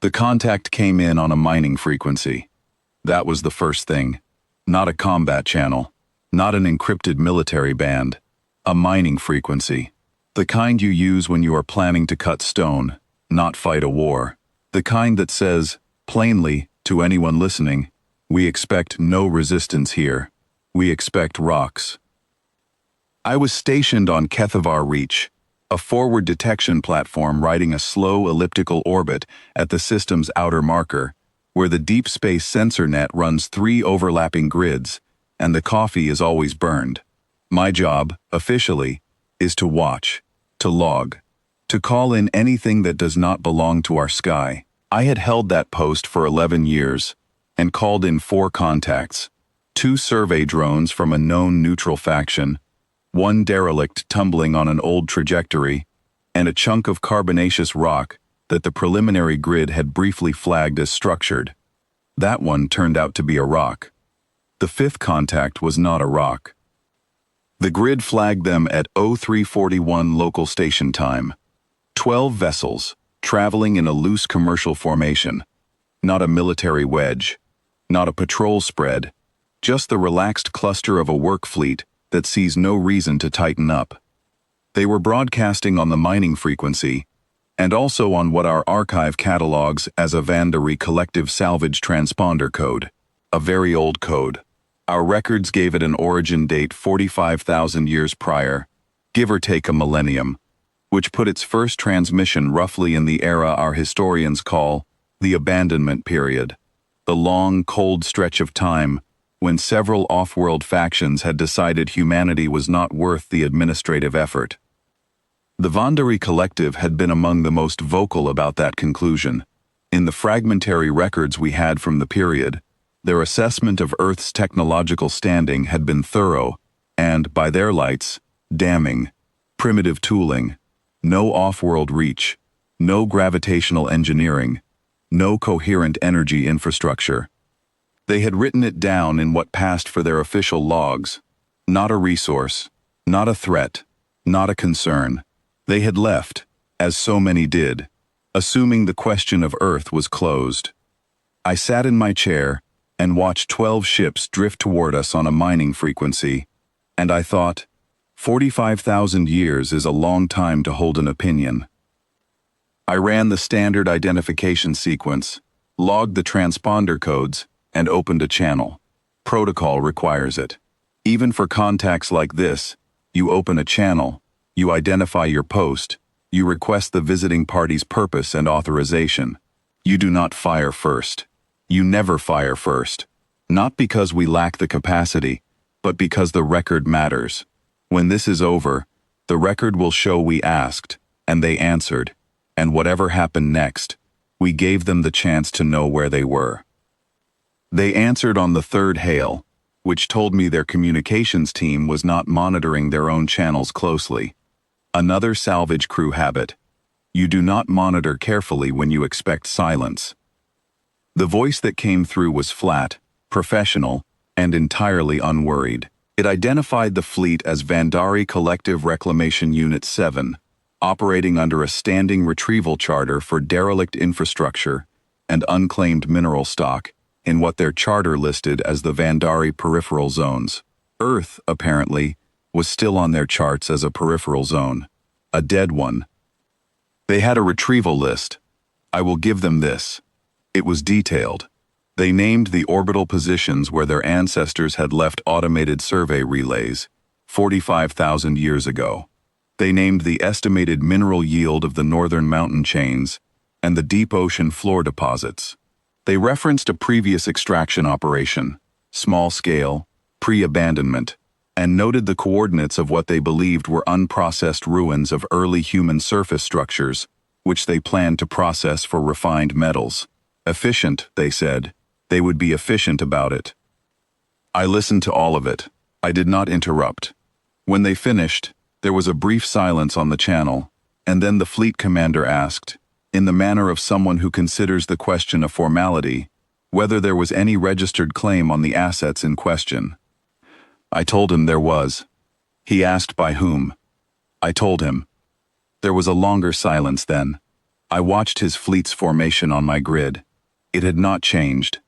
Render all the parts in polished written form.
The contact came in on a mining frequency. That was the first thing. Not a combat channel. Not an encrypted military band. A mining frequency. The kind you use when you are planning to cut stone, not fight a war. The kind that says, plainly, to anyone listening, we expect no resistance here. We expect rocks. I was stationed on Kethavar Reach, a forward detection platform riding a slow elliptical orbit at the system's outer marker, where the deep space sensor net runs 3 overlapping grids, and the coffee is always burned. My job, officially, is to watch, to log, to call in anything that does not belong to our sky. I had held that post for 11 years, and called in 4 contacts, 2 survey drones from a known neutral faction, 1 derelict tumbling on an old trajectory, and a chunk of carbonaceous rock that the preliminary grid had briefly flagged as structured. That one turned out to be a rock. The 5th contact was not a rock. The grid flagged them at 0341 local station time. 12 vessels, traveling in a loose commercial formation. Not a military wedge. Not a patrol spread. Just the relaxed cluster of a work fleet that sees no reason to tighten up. They were broadcasting on the mining frequency, and also on what our archive catalogs as a Vandhari Collective Salvage transponder code. A very old code. Our records gave it an origin date 45,000 years prior, give or take a millennium, which put its first transmission roughly in the era our historians call the abandonment period, the long, cold stretch of time when several off-world factions had decided humanity was not worth the administrative effort. The Vandhari Collective had been among the most vocal about that conclusion. In the fragmentary records we had from the period, their assessment of Earth's technological standing had been thorough and, by their lights, damning. Primitive tooling, no off-world reach, no gravitational engineering, no coherent energy infrastructure. They had written it down in what passed for their official logs. Not a resource, not a threat, not a concern. They had left, as so many did, assuming the question of Earth was closed. I sat in my chair and watched 12 ships drift toward us on a mining frequency, and I thought, 45,000 years is a long time to hold an opinion. I ran the standard identification sequence, logged the transponder codes, and opened a channel. Protocol requires it. Even for contacts like this, you open a channel, you identify your post, you request the visiting party's purpose and authorization. You do not fire first. You never fire first. Not because we lack the capacity, but because the record matters. When this is over, the record will show we asked, and they answered, and whatever happened next, we gave them the chance to know where they were. They answered on the 3rd hail, which told me their communications team was not monitoring their own channels closely. Another salvage crew habit. You do not monitor carefully when you expect silence. The voice that came through was flat, professional, and entirely unworried. It identified the fleet as Vandhari Collective Reclamation Unit 7, operating under a standing retrieval charter for derelict infrastructure and unclaimed mineral stock in what their charter listed as the Vandhari Peripheral Zones. Earth, apparently, was still on their charts as a peripheral zone, a dead one. They had a retrieval list. I will give them this. It was detailed. They named the orbital positions where their ancestors had left automated survey relays 45,000 years ago. They named the estimated mineral yield of the northern mountain chains and the deep ocean floor deposits. They referenced a previous extraction operation, small scale, pre-abandonment, and noted the coordinates of what they believed were unprocessed ruins of early human surface structures, which they planned to process for refined metals. Efficient, they said. They would be efficient about it. I listened to all of it. I did not interrupt. When they finished, there was a brief silence on the channel, and then the fleet commander asked, in the manner of someone who considers the question a formality, whether there was any registered claim on the assets in question. I told him there was. He asked by whom. I told him. There was a longer silence then. I watched his fleet's formation on my grid. It had not changed.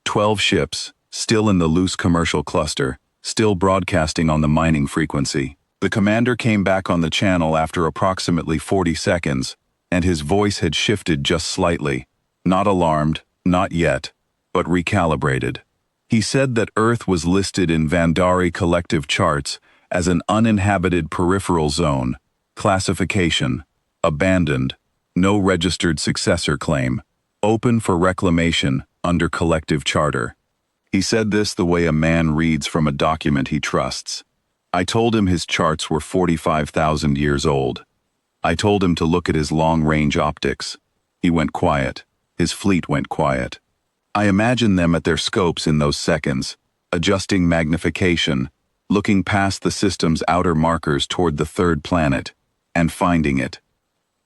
12 ships, still in the loose commercial cluster, still broadcasting on the mining frequency. The commander came back on the channel after approximately 40 seconds, and his voice had shifted just slightly. Not alarmed, not yet, but recalibrated. He said that Earth was listed in Vandhari Collective charts as an uninhabited peripheral zone, classification, abandoned, no registered successor claim, open for reclamation under collective charter. He said this the way a man reads from a document he trusts. I told him his charts were 45,000 years old. I told him to look at his long-range optics. He went quiet. His fleet went quiet. I imagined them at their scopes in those seconds, adjusting magnification, looking past the system's outer markers toward the third planet, and finding it.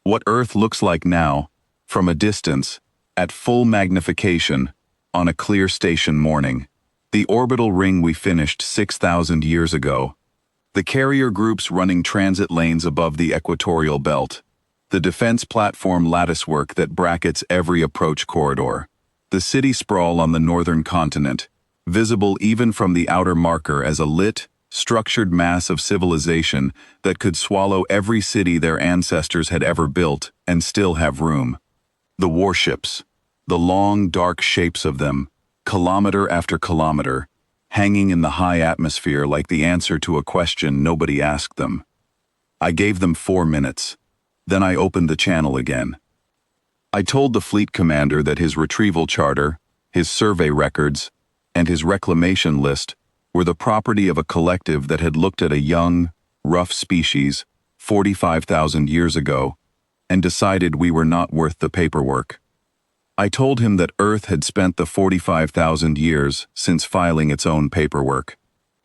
What Earth looks like now, from a distance, at full magnification, on a clear station morning. The orbital ring we finished 6,000 years ago. The carrier groups running transit lanes above the equatorial belt. The defense platform latticework that brackets every approach corridor. The city sprawl on the northern continent, visible even from the outer marker as a lit, structured mass of civilization that could swallow every city their ancestors had ever built and still have room. The warships, the long, dark shapes of them, kilometer after kilometer, hanging in the high atmosphere like the answer to a question nobody asked them. I gave them 4 minutes. Then I opened the channel again. I told the fleet commander that his retrieval charter, his survey records, and his reclamation list were the property of a collective that had looked at a young, rough species 45,000 years ago and decided we were not worth the paperwork. I told him that Earth had spent the 45,000 years since filing its own paperwork.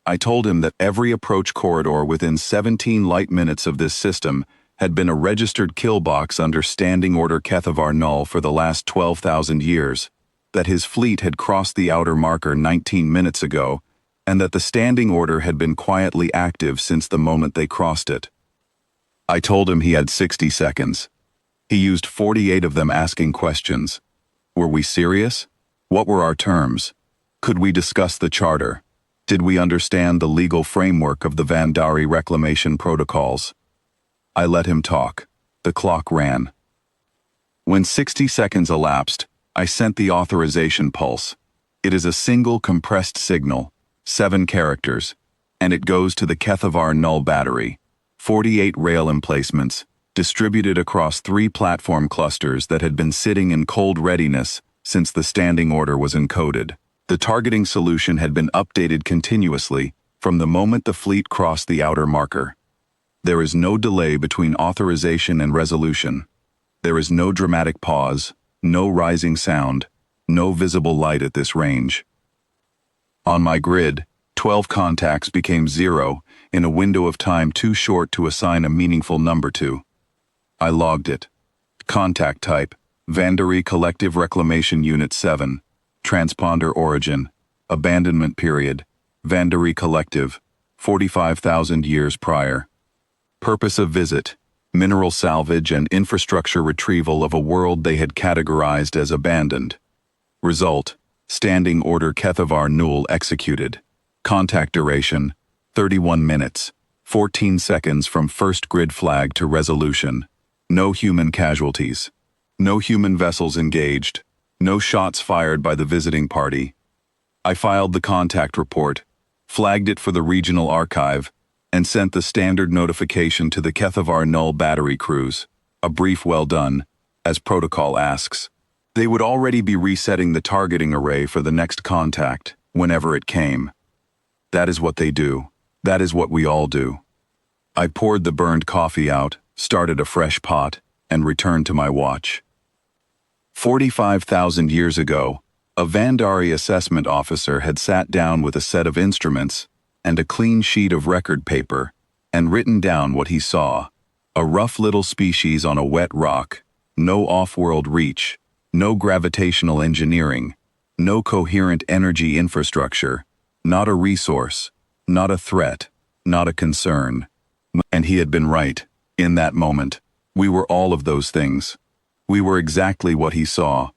I told him that every approach corridor within 17 light minutes of this system had been a registered kill box under Standing Order Kethavar Null for the last 12,000 years, that his fleet had crossed the outer marker 19 minutes ago, and that the Standing Order had been quietly active since the moment they crossed it. I told him he had 60 seconds. He used 48 of them asking questions. Were we serious? What were our terms? Could we discuss the charter? Did we understand the legal framework of the Vandhari reclamation protocols? I let him talk. The clock ran. When 60 seconds elapsed, I sent the authorization pulse. It is a single compressed signal, 7 characters, and it goes to the Kethavar Null battery, 48 rail emplacements, distributed across 3 platform clusters that had been sitting in cold readiness since the standing order was encoded. The targeting solution had been updated continuously from the moment the fleet crossed the outer marker. There is no delay between authorization and resolution. There is no dramatic pause, no rising sound, no visible light at this range. On my grid, 12 contacts became 0 in a window of time too short to assign a meaningful number to. I logged it. Contact type, Vandhari Collective Reclamation Unit 7. Transponder origin, abandonment period, Vandhari Collective, 45,000 years prior. Purpose of visit, mineral salvage and infrastructure retrieval of a world they had categorized as abandoned. Result, Standing Order Kethavar Null executed. Contact duration, 31 minutes, 14 seconds from first grid flag to resolution. No human casualties. No human vessels engaged. No shots fired by the visiting party. I filed the contact report, flagged it for the regional archive, and sent the standard notification to the Kethavar Null battery crews, a brief well done, as protocol asks. They would already be resetting the targeting array for the next contact, whenever it came. That is what they do. That is what we all do. I poured the burned coffee out, started a fresh pot, and returned to my watch. 45,000 years ago, a Vandhari assessment officer had sat down with a set of instruments and a clean sheet of record paper and written down what he saw. A rough little species on a wet rock, no off-world reach, no gravitational engineering, no coherent energy infrastructure, not a resource, not a threat, not a concern. And he had been right. In that moment, we were all of those things. We were exactly what he saw.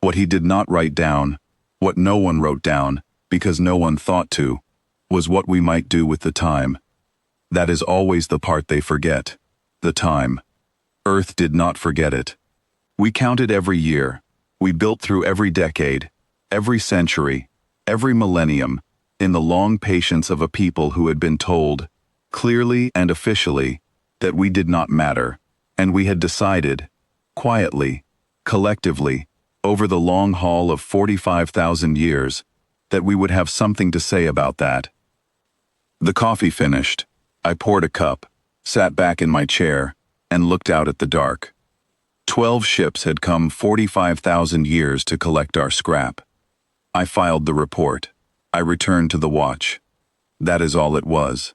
What he did not write down, what no one wrote down, because no one thought to, was what we might do with the time. That is always the part they forget. The time. Earth did not forget it. We counted every year. We built through every decade, every century, every millennium, in the long patience of a people who had been told, clearly and officially, that we did not matter, and we had decided, quietly, collectively, over the long haul of 45,000 years, that we would have something to say about that. The coffee finished. I poured a cup, sat back in my chair, and looked out at the dark. 12 ships had come 45,000 years to collect our scrap. I filed the report. I returned to the watch. That is all it was.